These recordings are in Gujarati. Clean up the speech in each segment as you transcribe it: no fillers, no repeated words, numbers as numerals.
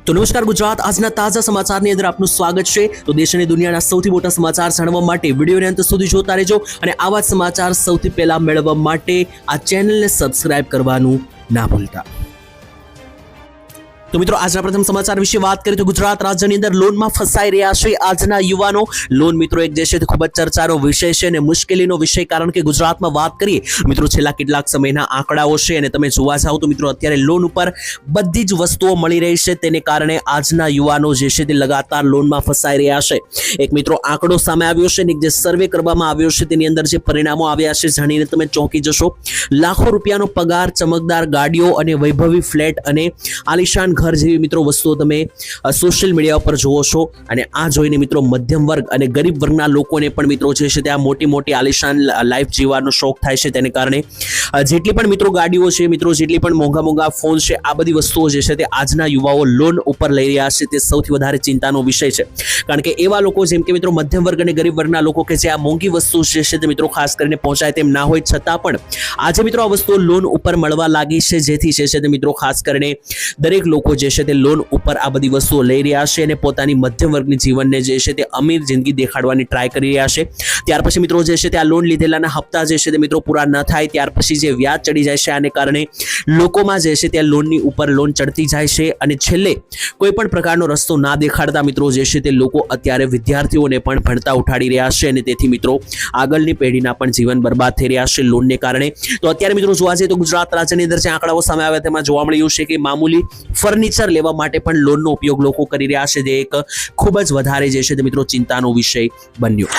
તો નમસ્કાર ગુજરાત, આજના તાજા સમાચારની અંદર આપનું સ્વાગત છે। તો દેશ અને દુનિયાના સૌથી મોટા સમાચાર જાણવા માટે વિડીયોને અંત સુધી જોતા રહેજો અને આવા જ સમાચાર સૌથી પહેલા મેળવવા માટે આ ચેનલને સબસ્ક્રાઇબ કરવાનું ના ભૂલતા। તો મિત્રો આજના પ્રથમ સમાચાર વિશે વાત કરીએ તો ગુજરાત રાજ્યની અંદર લોનમાં ફસાઈ રહ્યા છે આજના યુવાનો। લોન મિત્રો એક જે છે તે ખૂબ જ ચર્ચાનો વિષય છે અને મુશ્કેલીનો વિષય, કારણ કે ગુજરાતમાં વાત કરીએ મિત્રો છેલ્લા કેટલાક સમયના આંકડાઓ છે અને તમે જોવા જાઓ તો મિત્રો અત્યારે લોન ઉપર બધી જ વસ્તુઓ મળી રહી છે, તેને કારણે આજના યુવાનો જે છે તે લગાતાર લોનમાં ફસાઈ રહ્યા છે। એક મિત્રો આંકડો સામે આવ્યો છે ને જે સર્વે કરવામાં આવ્યો છે તેની અંદર જે પરિણામો આવ્યા છે જાણીને તમે ચોંકી જશો। લાખો રૂપિયાનો પગાર, ચમકદાર ગાડીઓ અને વૈભવી ફ્લેટ અને આલિશાન ઘર જેવી મિત્રો વસ્તુઓ તમે સોશિયલ મીડિયા ઉપર જોવો છો અને આ જોઈને મિત્રો મધ્યમ વર્ગ અને ગરીબ વર્ગના લોકોને પણ મિત્રો જે છે ત્યાં મોટી મોટી આલિશાન લાઈફ જીવવાનો શોખ થાય છે। તેને કારણે જેટલી પણ મિત્રો ગાડીઓ છે, મિત્રો જેટલી પણ મોંઘા મોંઘા ફોન છે, આ બધી વસ્તુઓ જે છે તે આજના યુવાઓ લોન ઉપર લઈ રહ્યા છે। તે સૌથી વધારે ચિંતાનો વિષય છે, કારણ કે એવા લોકો જેમ કે મિત્રો મધ્યમ વર્ગ અને ગરીબ વર્ગના લોકો કે જે આ મોંઘી વસ્તુ જે છે તે મિત્રો ખાસ કરીને પહોંચાય તેમ ના હોય છતાં પણ આજે મિત્રો આ વસ્તુઓ લોન ઉપર મળવા લાગી છે, જેથી જે છે તે મિત્રો ખાસ કરીને દરેક લોકો જે છે તે લોન ઉપર આ બધી વસ્તુઓ લઈ રહ્યા છે અને પોતાની મધ્યમ વર્ગની જીવનને જે છે તે અમીર જિંદગી દેખાડવાની ટ્રાય કરી રહ્યા છે। ત્યાર પછી મિત્રો જે છે તે આ લોન લીધેલાના હપ્તા જે છે તે મિત્રો પૂરા ન થાય ત્યાર પછી જે વ્યાજ ચડી જાય છે, આને કારણે લોકોમાં જે છે તે લોનની ઉપર લોન ચડતી જાય છે અને છેલ્લે કોઈ પણ પ્રકારનો રસ્તો ના દેખાડતા મિત્રો જે છે તે લોકો અત્યારે વિદ્યાર્થીઓને પણ ભણતા ઉઠાડી રહ્યા છે અને તેથી મિત્રો આગળની પેઢીના પણ જીવન બરબાદ થઈ રહ્યા છે લોનને કારણે। તો અત્યારે મિત્રો જોવા જઈએ તો ગુજરાત રાજ્યની અંદર જે આંકડાઓ સામે આવ્યા તેમાં જોવા મળ્યું છે કે મામૂલી ફર્નિચર લેવા માટે પણ લોનનો ઉપયોગ લોકો કરી રહ્યા છે, જે એક ખૂબ જ વધારે જે છે તે મિત્રો ચિંતાનો વિષય બન્યો।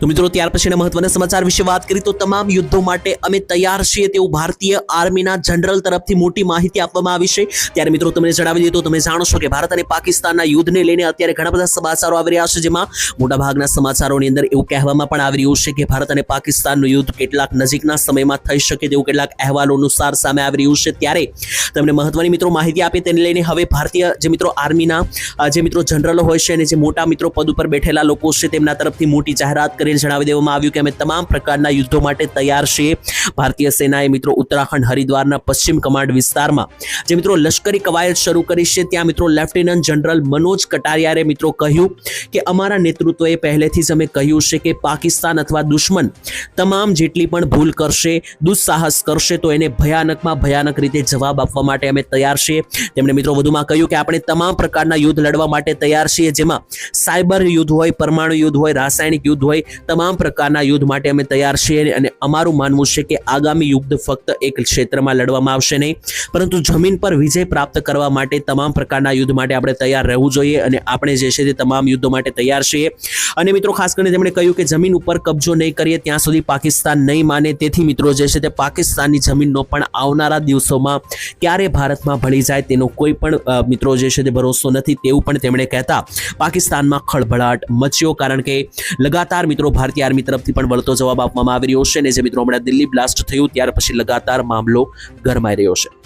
તો મિત્રો ત્યાર પછીના મહત્વના સમાચાર વિશે વાત કરીએ તો તમામ યુદ્ધો માટે અમે તૈયાર છીએ તેવું ભારતીય આર્મીના જનરલ તરફથી મોટી માહિતી આપવામાં આવી છે। ત્યારે મિત્રો તમને જણાવી દઈએ તો તમે જાણો છો કે ભારત અને પાકિસ્તાનના યુદ્ધને લઈને અત્યારે ઘણા બધા સમાચારો આવી રહ્યા છે, જેમાં મોટાભાગના સમાચારોની અંદર એવું કહેવામાં પણ આવી રહ્યું છે કે ભારત અને પાકિસ્તાનનું યુદ્ધ કેટલાક નજીકના સમયમાં થઈ શકે તેવું કેટલાક અહેવાલો અનુસાર સામે આવી રહ્યું છે। ત્યારે તમને મહત્વની મિત્રો માહિતી આપી તેને લઈને હવે ભારતીય જે મિત્રો આર્મીના જે મિત્રો જનરલો હોય છે અને જે મોટા મિત્રો પદ ઉપર બેઠેલા લોકો છે તેમના તરફથી મોટી જાહેરાત કરી જણાવી દેવામાં આવ્યું કે અમે તમામ પ્રકારના યુદ્ધો માટે તૈયાર છીએ। ભારતીય સેનાએ મિત્રો ઉત્તરાખંડ હરિદ્વારના પશ્ચિમ કમાન્ડ વિસ્તારમાં જે મિત્રો લશ્કરી કવાયત શરૂ કરી છે, ત્યાં મિત્રો લેફ્ટનન્ટ જનરલ મનોજ કટારિયાએ મિત્રો કહ્યું કે અમારા નેતૃત્વએ પહેલેથી જ અમે કહ્યું છે કે પાકિસ્તાન અથવા દુશ્મન તમામ જેટલી પણ ભૂલ કરશે, દુસ્સાહસ કરશે તો એને ભયાનકમાં ભયાનક રીતે જવાબ આપવા માટે અમે તૈયાર છીએ। તેમણે મિત્રો વધુમાં કહ્યું કે આપણે તમામ પ્રકારના યુદ્ધ લડવા માટે તૈયાર છીએ, જેમાં સાયબર યુદ્ધ હોય, પરમાણુ યુદ્ધ હોય, રાસાયણિક યુદ્ધ હોય, તમામ પ્રકારના યુદ્ધ માટે અમે તૈયાર છીએ અને અમારું માનવું છે કે આગામી યુદ્ધ ફક્ત એક ક્ષેત્રમાં લડવામાં આવશે નહીં, પરંતુ જમીન પર વિજય પ્રાપ્ત કરવા માટે તમામ પ્રકારના યુદ્ધ માટે આપણે તૈયાર રહેવું જોઈએ અને આપણે જે છે તે તમામ યુદ્ધો માટે તૈયાર છીએ। અને મિત્રો ખાસ કરીને તેમણે કહ્યું કે જમીન ઉપર કબજો નહીં કરીએ ત્યાં સુધી પાકિસ્તાન નહીં માને, તેથી મિત્રો જે છે તે પાકિસ્તાનની જમીનનો પણ આવનારા દિવસોમાં ક્યારે ભારતમાં ભળી જાય તેનો કોઈ પણ મિત્રો જે છે તે ભરોસો નથી તેવું પણ તેમણે કહેતા પાકિસ્તાનમાં ખળભળાટ મચ્યો, કારણ કે લગાતાર મિત્રો ભારતીય આર્મી તરફથી પણ વળતો જવાબ આપવામાં આવી રહ્યો છે અને જે મિત્રો હમણાં દિલ્હી બ્લાસ્ટ થયું ત્યાર પછી લગાતાર મામલો ગરમાઈ રહ્યો છે।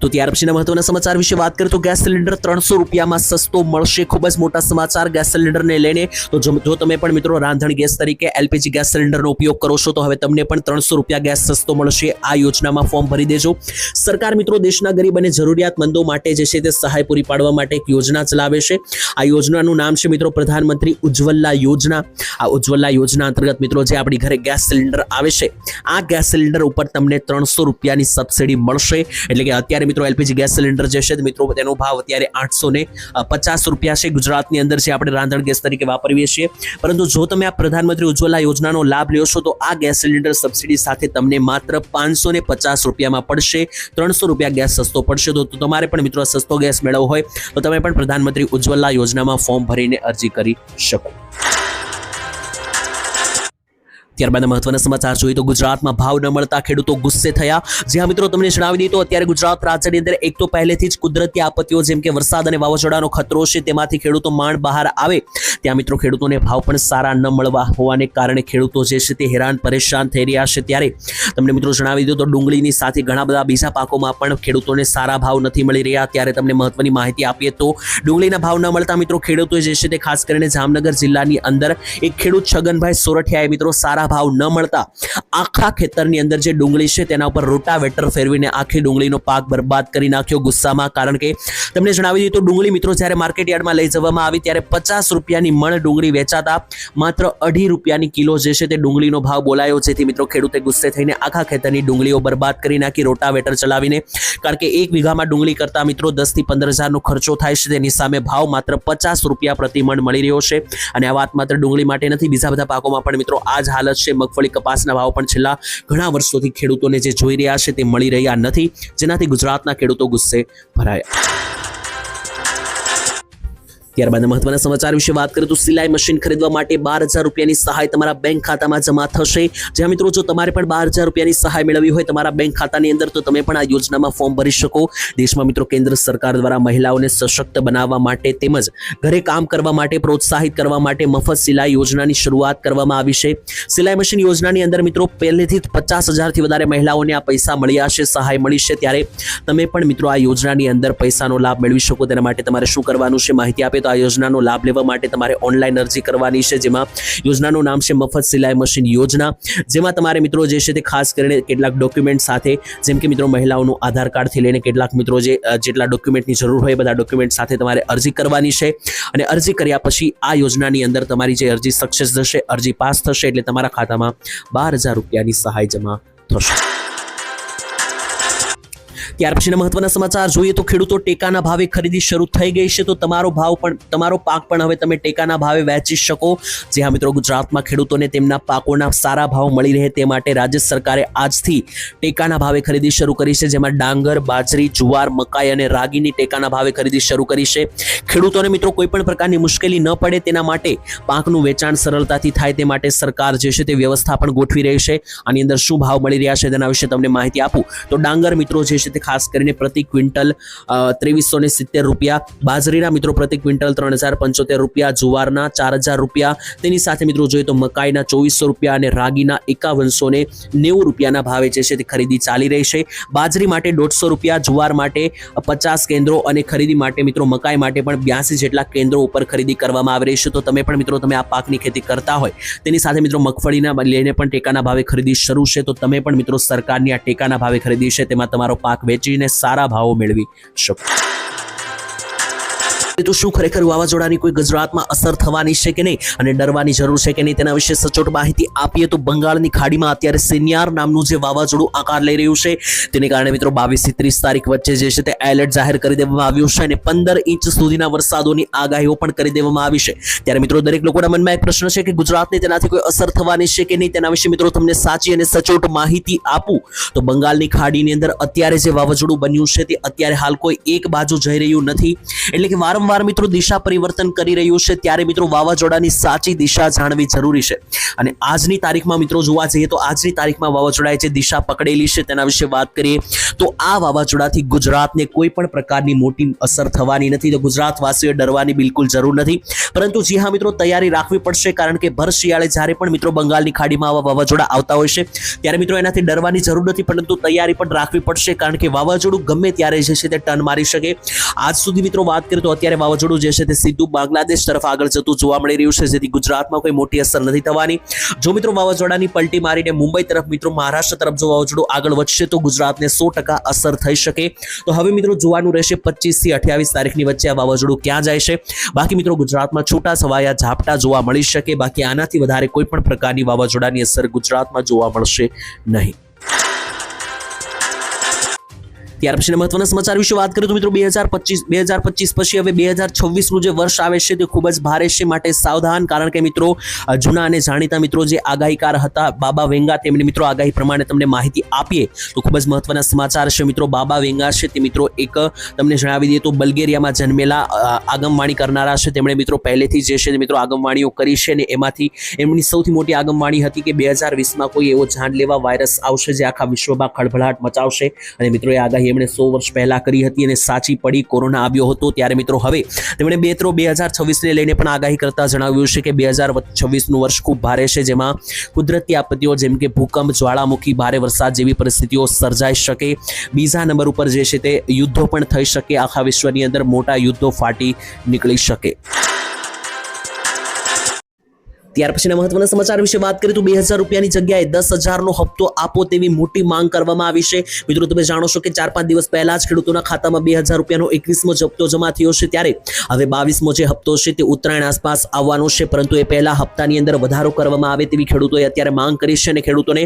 તો ત્યાર પછીના મહત્વના સમાચાર વિશે વાત કરીએ તો ગેસ સિલિન્ડર 300 રૂપિયામાં સસ્તો મળશે, ખૂબ જ મોટા સમાચાર ગેસ સિલિન્ડરને લઈને। તો જો તમે પણ મિત્રો રાંધણ ગેસ તરીકે એલપીજી ગેસ સિલિન્ડરનો ઉપયોગ કરો છો તો હવે તમને પણ 300 રૂપિયા ગેસ સસ્તો મળશે। આ યોજનામાં ફોર્મ ભરી દેજો। સરકાર મિત્રો દેશના ગરીબ અને જરૂરિયાતમંદો માટે જે છે તે સહાય પૂરી પાડવા માટે એક યોજના ચલાવે છે। આ યોજનાનું નામ છે મિત્રો પ્રધાનમંત્રી ઉજ્જવલા યોજના। આ ઉજ્જવલા યોજના અંતર્ગત મિત્રો જે આપણી ઘરે ગેસ સિલિન્ડર આવે છે, આ ગેસ સિલિન્ડર ઉપર તમને 300 રૂપિયાની સબસિડી મળશે। એટલે કે અત્યારે મિત્રો એલપીજી ગેસ સિલિન્ડર જે છે મિત્રો તેનો ભાવ અત્યારે 850 રૂપિયા છે ગુજરાતની અંદર, જે આપણે રાંધણ ગેસ તરીકે વાપરીએ છીએ। પરંતુ જો તમે આ પ્રધાનમંત્રી ઉજ્જવલા યોજનાનો લાભ લ્યો છો તો આ ગેસ સિલિન્ડર સબસિડી સાથે તમને માત્ર 550 રૂપિયામાં પડશે, 300 રૂપિયા ગેસ સસ્તો પડશે। તો તમારે પણ મિત્રો સસ્તો ગેસ મેળવવો હોય તો તમે પણ પ્રધાનમંત્રી ઉજ્જવલા યોજનામાં ફોર્મ ભરીને અરજી કરી શકો। ત્યારબાદ મહત્વના સમાચાર જોઈએ તો ગુજરાતમાં ભાવ ન મળતા ખેડૂતો ગુસ્સે થયા। જ્યાં મિત્રો તમને જણાવી દઈએ તો અત્યારે ગુજરાત રાજ્યની અંદર એક તો પહેલેથી જ કુદરતી આપત્તિઓ જેમ કે વરસાદ અને વાવાઝોડાનો ખતરો છે, તેમાંથી ખેડૂતો માંડ બહાર આવે ત્યાં મિત્રો ખેડૂતોને ભાવ પણ સારા ન મળવા હોવાને કારણે ખેડૂતો જે છે તે હેરાન પરેશાન થઈ રહ્યા છે। ત્યારે તમને મિત્રો જણાવી દઉં તો ડુંગળીની સાથે ઘણા બધા બીજા પાકોમાં પણ ખેડૂતોને સારા ભાવ નથી મળી રહ્યા। ત્યારે તમને મહત્વની માહિતી આપીએ તો ડુંગળીના ભાવ ન મળતા મિત્રો ખેડૂતો જે છે તે ખાસ કરીને જામનગર જિલ્લાની અંદર એક ખેડૂત છગનભાઈ સોરઠિયાએ મિત્રો સારા સારા ભાવ ન મળતા આખા ખેતરની અંદર જે ડુંગળી છે તેના ઉપર રોટાવેટર ફેરવીને આખી ડુંગળીનો પાક બરબાદ કરી નાખ્યો ગુસ્સામાં. કારણ કે તમને જણાવી દઈએ તો ડુંગળી મિત્રો જ્યારે માર્કેટ યાર્ડમાં લઈ જવામાં આવી ત્યારે 50 રૂપિયાની મણ ડુંગળી વેચાતા માત્ર 2.5 રૂપિયાની કિલો જે છે તે ડુંગળીનો ભાવ બોલાયો, જેથી મિત્રો ખેડૂતે ગુસ્સે થઈને આખા ખેતરની ડુંગળીઓ બરબાદ કરી નાખી રોટાવેટર ચલાવીને. કારણ કે 1 વીઘામાં ડુંગળી કરતા મિત્રો 10 થી 15 હજારનો ખર્ચો થાય છે, તેની સામે ભાવ માત્ર 50 રૂપિયા પ્રતિ મણ મળી રહ્યો છે. અને આ વાત માત્ર ડુંગળી માટે નથી, બીજા બધા પાકોમાં પણ મિત્રો આ જ હાલત છે. મગફળી, કપાસના ભાવ પણ છેલ્લા ઘણા વર્ષોથી ખેડૂતોને જે જોઈ રહ્યા છે તે મળી રહ્યા નથી, જેનાથી ગુજરાતના ખેડૂતો ગુસ્સે ભરાયા. ત્યારબાદ મહત્વના સમાચાર વિશે વાત કરીએ તો સિલાઈ મશીન ખરીદવા માટે 12,000 રૂપિયાની સહાય તમારા બેંક ખાતામાં જમા થશે. જ્યાં મિત્રો જો તમારે પણ 12,000 રૂપિયાની સહાય મેળવવી હોય તમારા બેંક ખાતાની અંદર તો તમે પણ આ યોજનામાં ફોર્મ ભરી શકો. દેશમાં મિત્રો કેન્દ્ર સરકાર દ્વારા મહિલાઓને સશક્ત બનાવવા માટે તેમજ ઘરે કામ કરવા માટે પ્રોત્સાહિત કરવા માટે મફત સિલાઈ યોજનાની શરૂઆત કરવામાં આવી છે. સિલાઈ મશીન યોજનાની અંદર મિત્રો પહેલેથી જ 50,000થી વધારે મહિલાઓને આ પૈસા મળ્યા છે, સહાય મળી છે. ત્યારે તમે પણ મિત્રો આ યોજનાની અંદર પૈસાનો લાભ મેળવી શકો. તેના માટે તમારે શું કરવાનું છે માહિતી આપે તો આ યોજનાનો લાભ લેવા માટે તમારે ઓનલાઈન અરજી કરવાની છે, જેમાં યોજનાનું નામ છે મફત સિલાઈ મશીન યોજના. જેમાં તમારે મિત્રો જે છે તે ખાસ કરીને કેટલાક ડોક્યુમેન્ટ સાથે, જેમ કે મિત્રો મહિલાઓનું આધાર કાર્ડથી લઈને કેટલાક મિત્રો જેટલા ડોક્યુમેન્ટની જરૂર હોય બધા ડોક્યુમેન્ટ સાથે તમારે અરજી કરવાની છે. અને અરજી કર્યા પછી આ યોજનાની અંદર તમારી જે અરજી સક્સેસ થશે, અરજી પાસ થશે એટલે તમારા ખાતામાં 12,000 રૂપિયાની સહાય જમા થશે. ત્યાર પછીના મહત્વના સમાચાર જોઈએ તો ખેડૂતો ટેકાના ભાવે ખરીદી શરૂ થઈ ગઈ છે, તો તમારો પાક પણ હવે તમે ટેકાના ભાવે વેચી શકો. જે હા મિત્રો, ગુજરાતમાં ખેડૂતોને તેમના પાકોના સારા ભાવ મળી રહે તે માટે રાજ્ય સરકારે આજથી ટેકાના ભાવે ખરીદી શરૂ કરી છે, જેમાં ડાંગર, બાજરી, જુવાર, મકાઈ અને રાગીની ટેકાના ભાવે ખરીદી શરૂ કરી છે. ખેડૂતોને મિત્રો કોઈ પણ પ્રકારની મુશ્કેલી ન પડે તેના માટે પાકનું વેચાણ સરળતાથી થાય તે માટે સરકાર જે છે તે વ્યવસ્થા પણ ગોઠવી રહી છે. આની અંદર શું ભાવ મળી રહ્યા છે તેના વિશે તમને માહિતી આપું તો ડાંગર મિત્રો જે છે તે ખાસ કરીને પ્રતિ ક્વિન્ટલ 2370 રૂપિયા, બાજરીના મિત્રો પ્રતિ ક્વિન્ટલ 3075 રૂપિયા, જુવારના 4000 રૂપિયા, તેની સાથે મિત્રો જોઈએ તો મકાઈના 2400 રૂપિયા અને રાગીના 5190 રૂપિયાના ભાવે જે છે તે ખરીદી ચાલી રહી છે. બાજરી માટે 150 રૂપિયા, જુવાર માટે 50 કેન્દ્રો અને ખરીદી માટે મિત્રો મકાઈ માટે પણ 82 જેટલા કેન્દ્રો ઉપર ખરીદી કરવામાં આવી રહી છે. તો તમે પણ મિત્રો તમે આ પાકની ખેતી કરતા હોય તેની સાથે મિત્રો મગફળીના લઈને પણ ટેકાના ભાવે ખરીદી શરૂ છે, તો તમે પણ મિત્રો સરકારની આ ટેકાના ભાવે ખરીદી છે તેમાં તમારો પાક વેચીને સારા ભાવો મેળવી શકો. તો શું ખરેખર વાવાઝોડાની કોઈ ગુજરાતમાં અસર થવાની છે કે નહીં અને ડરવાની જરૂર છે કે નહીં તેના વિશે સચોટ માહિતી આપીએ તો બંગાળની ખાડીમાં અત્યારે સેન્યાર નામનું જે વાવાઝોડું આકાર લઈ રહ્યું છે તેને કારણે મિત્રો 22 થી 30 તારીખ વચ્ચે જે છે તે એલર્ટ જાહેર કરી દેવામાં આવ્યું છે અને 15 ઇંચ સુધીના વરસાદોની આગાહીઓ પણ કરી દેવામાં આવી છે. ત્યારે મિત્રો દરેક લોકોના મનમાં એક પ્રશ્ન છે કે ગુજરાતને તેનાથી કોઈ અસર થવાની છે કે નહીં. તેના વિશે મિત્રો તમને સાચી અને સચોટ માહિતી આપું તો બંગાળની ખાડીની અંદર અત્યારે જે વાવાઝોડું બન્યું છે તે અત્યારે હાલ કોઈ એક બાજુ જઈ રહ્યું નથી, એટલે કે વારંવાર મિત્રો દિશા પરિવર્તન કરી રહ્યું છે. ત્યારે મિત્રો વાવાઝોડાની સાચી દિશા જાણવી જરૂરી છે. અને આજની તારીખમાં મિત્રો જોવા જઈએ તો આજની તારીખમાં વાવાઝોડાએ જે દિશા પકડેલી છે તેના વિશે વાત કરીએ તો આ વાવાઝોડાથી ગુજરાતને કોઈ પણ પ્રકારની મોટી અસર થવાની નથી. તો ગુજરાતવાસીઓએ ડરવાની બિલકુલ જરૂર નથી, પરંતુ જી હા મિત્રો તૈયારી રાખવી પડશે. કારણ કે ભર શિયાળે જ્યારે પણ મિત્રો બંગાળની ખાડીમાં આવા વાવાઝોડા આવતા હોય છે ત્યારે મિત્રો એનાથી ડરવાની જરૂર નથી, પરંતુ તૈયારી પણ રાખવી પડશે. કારણ કે વાવાઝોડું ગમે ત્યારે જે છે તે ટર્ન મારી શકે. આજ સુધી મિત્રો વાત કરીએ તો અત્યારે વાવાઝોડું જે છે તે સીધું બાંગ્લાદેશ તરફ આગળ જતું જોવા મળી રહ્યું છે, જેથી ગુજરાતમાં કોઈ મોટી અસર નથી થવાની. જો મિત્રો વાવાઝોડાની પલટી મારીને મુંબઈ તરફ મિત્રો મહારાષ્ટ્ર તરફ જો વાવાઝોડું આગળ વધશે તો ગુજરાતને 100% અસર થઈ શકે. તો હવે મિત્રો જોવાનું રહેશે 25 થી 28 તારીખની વચ્ચે આ વાવાઝોડું ક્યાં જાય છે. બાકી મિત્રો ગુજરાતમાં છૂટા છવાયા ઝાપટા જોવા મળી શકે, બાકી આનાથી વધારે કોઈ પણ પ્રકારની વાવાઝોડાની અસર ગુજરાતમાં જોવા મળશે નહીં. ત્યાર પછીના મહત્વના સમાચાર વિશે વાત કરીએ તો મિત્રો 2025 પછી હવે 2026નું જે વર્ષ આવે છે તે ખૂબ જ ભારે છે, માટે સાવધાન. કારણ કે મિત્રો જૂના અને જાણીતા મિત્રો જે આગાહીકાર હતા બાબા વેંગા, તેમની મિત્રો આગાહી પ્રમાણે તમને માહિતી આપીએ તો ખૂબ જ મહત્વના સમાચાર છે મિત્રો. બાબા વેંગા છે તે મિત્રો એક તમને જણાવી દઈએ તો બલ્ગેરિયામાં જન્મેલા આગમવાણી કરનારા છે. તેમણે મિત્રો પહેલેથી જે છે મિત્રો આગમવાણીઓ કરી છે અને એમાંથી એમની સૌથી મોટી આગમવાણી હતી કે 2020માં કોઈ એવો જાનલેવા વાયરસ આવશે જે આખા વિશ્વમાં ખળભળાટ મચાવશે. અને મિત્રો એ આગાહી એમણે 100 વર્ષ પહેલા કરી હતી અને સાચી પડી. કોરોના આવ્યો હતો ત્યારે મિત્રો હવે તેમણે 2026ને લઈને પણ આગાહી કરતા જણાવ્યું છે કે 2026નું વર્ષ ખૂબ ભારે છે, જેમાં કુદરતી આપત્તિઓ જેમ કે ભૂકંપ, જ્વાળામુખી, ભારે વરસાદ જેવી પરિસ્થિતિઓ સર્જાઈ શકે. બીજા નંબર ઉપર જે છે તે યુદ્ધો પણ થઈ શકે. આખા વિશ્વની અંદર મોટા યુદ્ધો ફાટી નીકળી શકે. ત્યાર પછીના મહત્વના સમાચાર વિશે વાત કરીએ તો 2000 રૂપિયાની જગ્યાએ 10,000નો હપ્તો આપો તેવી મોટી માંગ કરવામાં આવી છે। મિત્રો તમે જાણો છો કે 4-5 દિવસ પહેલા જ ખેડૂતોના ખાતામાં 2000 રૂપિયાનો 21મો હપ્તો જમા થયો છે, ત્યારે હવે 22મો જે હપ્તો છે તે ઉત્તરાયણ આસપાસ આવવાનો છે, પરંતુ એ પહેલા હપ્તાની અંદર વધારો કરવામાં આવે તેવી ખેડૂતોએ અત્યારે માંગ કરી છે અને ખેડૂતોને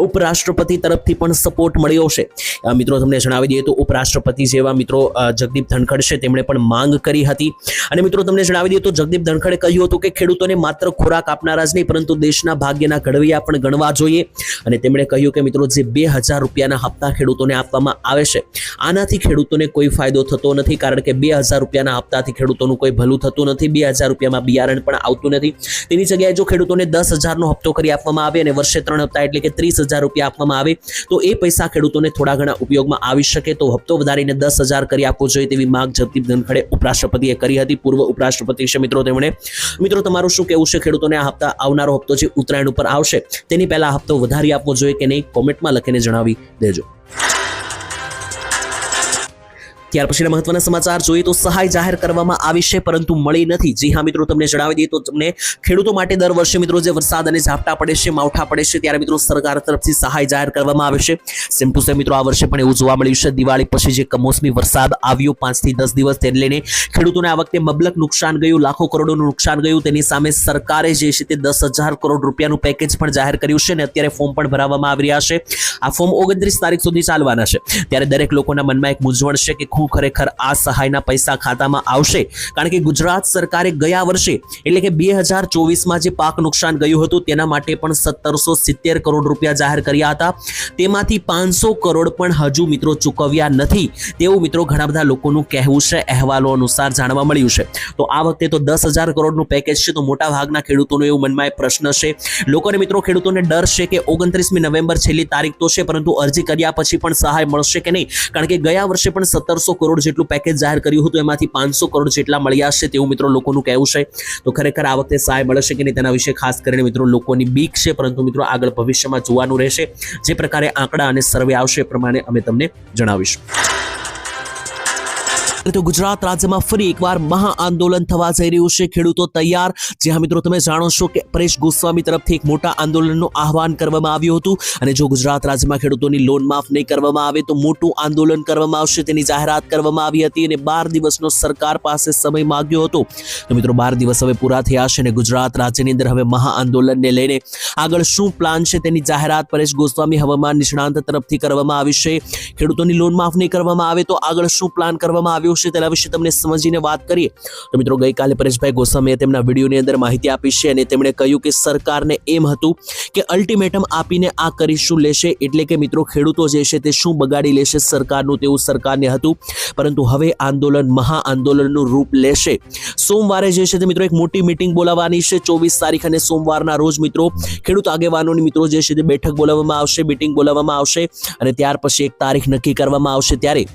ઉપરાષ્ટ્રપતિ તરફથી પણ સપોર્ટ મળ્યો છે। મિત્રો તમને જણાવી દઈએ તો ઉપરાષ્ટ્રપતિ જેવા મિત્રો જગદીપ ધનખડ છે તેમણે પણ માંગ કરી હતી અને મિત્રો તમને જણાવી દઈએ તો જગદીપ ધનખડે કહ્યું હતું કે ખેડૂતોને માત્ર ખોરાક આપનારા જ નહીં પરંતુ દેશના ભાગ્યના ઘડવૈયા પણ ગણવા જોઈએ અને તેમણે કહ્યું કે મિત્રો જે 2000 રૂપિયાના હપ્તા ખેડૂતોને આપવામાં આવે છે આનાથી ખેડૂતોને કોઈ ફાયદો થતો નથી, કારણ કે 2000 રૂપિયાના હપ્તાથી ખેડૂતોનું કોઈ ભલું થતું નથી। 2000 રૂપિયામાં બિયારણ પણ આવતું નથી, તેની જગ્યાએ જો ખેડૂતોને 10,000નો હપ્તો કરી આપવામાં આવે અને વર્ષે 3 હપ્તા એટલે કે 30,000 રૂપિયા આપવામાં આવે તો એ પૈસા ખેડૂતોને થોડા ઘણા ઉપયોગમાં આવી શકે, તો હપ્તો વધારીને 10,000 કરી આપવો જોઈએ તેવી માંગ જગદીપ ધનખડે ઉપરાષ્ટ્રપતિએ કરી હતી। પૂર્વ ઉપરાષ્ટ્રપતિ છે મિત્રો તેમણે। મિત્રો તમારું શું કહેવું છે? ખેડૂતોને આ હપ્તા આવનારો હપ્તો જે ઉત્તરાયણ ઉપર આવશે તેની પહેલા હપ્તો વધારી આપવો જોઈએ કે નહીં? કોમેન્ટમાં લખીને જણાવી દેજો। ત્યાર પછીના મહત્વના સમાચાર જોઈએ તો સહાય જાહેર કરવામાં આવી છે પરંતુ મળી નથી। જી હા મિત્રો, તમને જણાવી દઈએ તો તમને ખેડૂતો માટે દર વર્ષે મિત્રો જે વરસાદ અને ઝાપટા પડે છે, માવઠા પડે છે, ત્યારે મિત્રો સરકાર તરફથી સહાય જાહેર કરવામાં આવે છે। સેમ ટુ સેમ મિત્રો આ વર્ષે પણ એવું જોવા મળ્યું છે। દિવાળી પછી જે કમોસમી વરસાદ આવ્યો 5 થી 10 દિવસ, તેને લઈને ખેડૂતોને આ વખતે મબલક નુકસાન ગયું, લાખો કરોડોનું નુકસાન ગયું। તેની સામે સરકારે જે છે તે 10,000 કરોડ રૂપિયાનું પેકેજ પણ જાહેર કર્યું છે અને અત્યારે ફોર્મ પણ ભરાવવામાં આવી રહ્યા છે। આ ફોર્મ 29 તારીખ સુધી ચાલવાના છે, ત્યારે દરેક લોકોના મનમાં એક મૂંઝવણ છે કે ખરેખર આ સહાયના પૈસા ખાતામાં આવશે, કારણ કે ગુજરાત સરકારે ગયા વર્ષે એટલે કે 2024માં જે પાક નુકસાન ગયું હતું તેના માટે પણ 1770 કરોડ રૂપિયા જાહેર કર્યા હતા, તેમાંથી 500 કરોડ પણ હજુ મિત્રો ચૂકવ્યા નથી તેવું મિત્રો ઘણા બધા લોકોનું કહેવું છે, અહેવાલો અનુસાર જાણવા મળ્યું છે। તો આ વખતે તો 10,000 કરોડનું પેકેજ છે, તો મોટા ભાગના ખેડૂતોનો એવું મનમાં એક પ્રશ્ન છે, લોકોને મિત્રો ખેડૂતોને ડર છે કે 29મી નવેમ્બર છેલ્લી તારીખ તો છે, પરંતુ અરજી કર્યા પછી પણ સહાય મળશે કે નહીં, કારણ કે ગયા વર્ષે પણ 1700 કરોડ જેટલું પેકેજ જાહેર કર્યું હતું, એમાંથી 500 કરોડ જેટલા મળ્યા છે તેવું મિત્રો લોકોનું કહેવું છે। તો ખરેખર આ વખતે સહાય મળશે કે નહીં તેના વિશે ખાસ કરીને મિત્રો લોકોની બીક છે, પરંતુ મિત્રો આગળ ભવિષ્યમાં જોવાનું રહેશે। જે પ્રકારે આંકડા અને સર્વે આવશે એ પ્રમાણે અમે તમને જણાવીશું। તો ગુજરાત રાજ્યમાં ફરી એકવાર મહા આંદોલન થવા જઈ રહ્યું છે, ખેડૂતો તૈયાર। જે હા મિત્રો તમે જાણો છો કે પરેશ ગોસ્વામી તરફથી એક મોટા આંદોલનનું આહવાન કરવામાં આવ્યું હતું અને જો ગુજરાત રાજ્યમાં ખેડૂતોની લોન માફ નહીં કરવામાં આવે તો મોટું આંદોલન કરવામાં આવશે તેની જાહેરાત કરવામાં આવી હતી અને 12 દિવસનો સરકાર પાસે સમય માંગ્યો હતો। તો મિત્રો 12 દિવસ હવે પૂરા થયા છે અને ગુજરાત રાજ્યની અંદર હવે મહા આંદોલનને લઈને આગળ શું પ્લાન છે તેની જાહેરાત પરેશ ગોસ્વામી હવામાન નિષ્ણાંત તરફથી કરવામાં આવી છે। ખેડૂતોની લોન માફ નહીં કરવામાં આવે તો આગળ શું પ્લાન કરવામાં આવ્યો છે તેના વિશે તમને સમજીને વાત કરીએ તો મિત્રો ગઈકાલે પરેશભાઈ ગોસ્વામીએ તેમના વિડીયોની અંદર માહિતી આપી છે અને તેમણે કહ્યું કે સરકારને એમ હતું કે અલ્ટિમેટમ આપીને આ કરીશું લેશે, એટલે કે મિત્રો ખેડૂતો જે છે તે શું બગાડી લેશે સરકારનું તેવું સરકારને હતું, પરંતુ હવે આંદોલન મહા આંદોલનનું રૂપ લેશે। સોમવારે જે છે તે મિત્રો એક મોટી મીટિંગ બોલાવવાની છે 24 તારીખ અને સોમવારના રોજ મિત્રો ખેડૂત આગેવાનોની મિત્રો જે છે તે બેઠક બોલાવવામાં આવશે, મીટિંગ બોલાવવામાં આવશે અને ત્યાર પછી એક તારીખ નક્કી કરવામાં આવશે। ત્યારે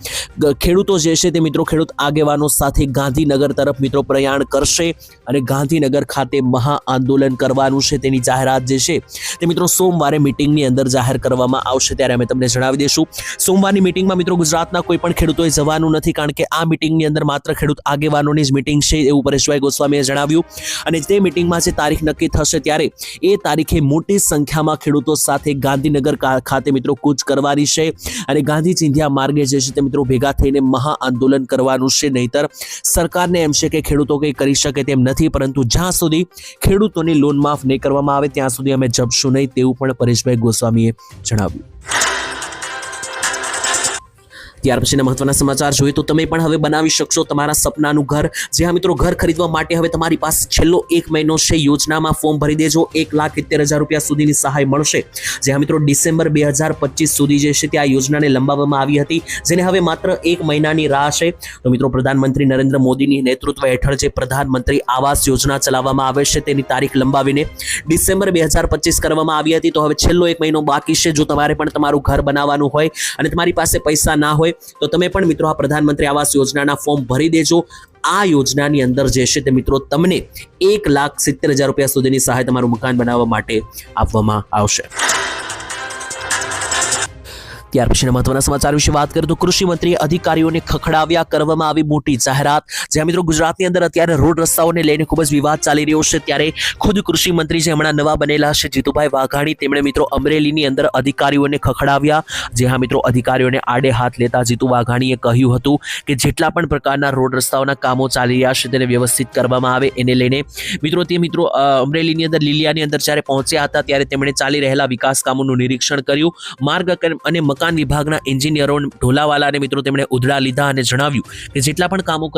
ખેડૂતો જે છે તે મિત્રો ખેડૂત આગેવાનો સાથે ગાંધીનગર તરફ મિત્રો પ્રયાણ કરશે અને ગાંધીનગર ખાતે મહા આંદોલન કરવાનું છે તેની જાહેરાત જે છે તે મિત્રો સોમવારે મીટિંગની અંદર જાહેર કરવામાં આવશે। ત્યારે અમે તમને જણાવી દઈશું સોમવારની મીટિંગમાં મિત્રો ગુજરાતના કોઈ પણ ખેડૂતોએ જવાનું નથી, કારણ કે આ મીટિંગની અંદર માત્ર ખેડૂત આગેવાનોની જ મીટિંગ છે એવું પરેશભાઈ ગોસ્વામીએ જણાવ્યું અને તે મીટિંગમાં જે તારીખ નક્કી થશે ત્યારે એ તારીખે મોટી સંખ્યામાં ખેડૂતો સાથે ગાંધીનગર ખાતે મિત્રો કૂચ કરવાની છે અને ગાંધી ચિંધ્યા માર્ગે જે છે તે મિત્રો ભેગા થઈને મહા આંદોલન કરવાનું છે। નહીતર સરકારને એમ છે કે ખેડૂતો કંઈ કરી શકે તેમ નથી, પરંતુ જ્યાં સુધી ખેડૂતોની લોન માફ નહીં કરવામાં આવે ત્યાં સુધી અમે જપશું નહીં તેવું પણ પરેશભાઈ ગોસ્વામીએ જણાવ્યું। ત્યાર પછીના મહત્વના સમાચાર જોઈએ તો તમે પણ હવે બનાવી શકશો તમારા સપનાનું ઘર। જે હા મિત્રો ઘર ખરીદવા માટે હવે તમારી પાસે છેલ્લો 1 મહિનો છે, યોજનામાં ફોર્મ ભરી દેજો, 1,70,000 રૂપિયા સુધીની સહાય મળશે। જે હા મિત્રો ડિસેમ્બર 2025 સુધી જે છે તે આ યોજનાને લંબાવવામાં આવી હતી, જેને હવે માત્ર 1 મહિનાની રાહ છે। તો મિત્રો પ્રધાનમંત્રી નરેન્દ્ર મોદીની નેતૃત્વ હેઠળ જે પ્રધાનમંત્રી આવાસ યોજના ચલાવવામાં આવે છે તેની તારીખ લંબાવીને ડિસેમ્બર 2025 કરવામાં આવી હતી। તો હવે છેલ્લો 1 મહિનો બાકી છે। જો તમારે પણ તમારું ઘર બનાવવાનું હોય અને તમારી પાસે પૈસા ના હોય તો તમે પણ મિત્રો આ પ્રધાનમંત્રી આવાસ યોજનાના ફોર્મ ભરી દેજો। આ યોજનાની અંદર જે છે તે મિત્રો તમને 1,70,000 રૂપિયા સુધીની સહાય તમારું મકાન બનાવવા માટે આપવામાં આવશે। ત્યાર પછીના મહત્વના સમાચાર વિશે વાત કરીએ તો કૃષિ મંત્રીએ અધિકારીઓને ખખડાવ્યા, કરવામાં આવી મોટી જાહેરાત. જ્યાં મિત્રો ગુજરાતની અંદર અત્યારે રોડ રસ્તાઓને લઈને ખૂબ જ વિવાદ ચાલી રહ્યો છે, ત્યારે ખુદ કૃષિ મંત્રી જે હમણાં નવા બનેલા છે જીતુભાઈ વાઘાણી, તેમણે મિત્રો અમરેલીની અંદર અધિકારીઓને ખખડાવ્યા. જે હા મિત્રો અધિકારીઓને આડે હાથ લેતા જીતુ વાઘાણીએ કહ્યું હતું કે જેટલા પણ પ્રકારના રોડ રસ્તાઓના કામો ચાલી રહ્યા છે તેને વ્યવસ્થિત કરવામાં આવે. એને લઈને મિત્રો અમરેલીની અંદર લીલિયાની અંદર જ્યારે પહોંચ્યા હતા ત્યારે તેમણે ચાલી રહેલા વિકાસ કામોનું નિરીક્ષણ કર્યું. માર્ગ અને મકાન વિભાગના એન્જિનિયરો ઢોલાવાલાને મિત્રો તેમણે ઉધડા લીધા અને જણાવ્યું કે જેટલા પણ કામો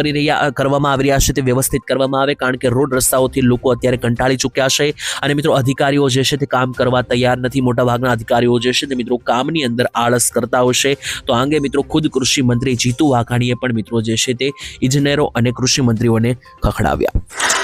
કરવામાં આવી રહ્યા છે તે વ્યવસ્થિત કરવામાં આવે, કારણ કે રોડ રસ્તાઓથી લોકો અત્યારે કંટાળી ચૂક્યા છે અને મિત્રો અધિકારીઓ જે છે તે કામ કરવા તૈયાર નથી. મોટાભાગના અધિકારીઓ જે છે તે મિત્રો કામની અંદર આળસ કરતા હોય છે. તો આ અંગે મિત્રો ખુદ કૃષિ મંત્રી જીતુ વાઘાણીએ પણ મિત્રો જે છે તે ઇજનેરો અને કૃષિ મંત્રીઓને ખખડાવ્યા.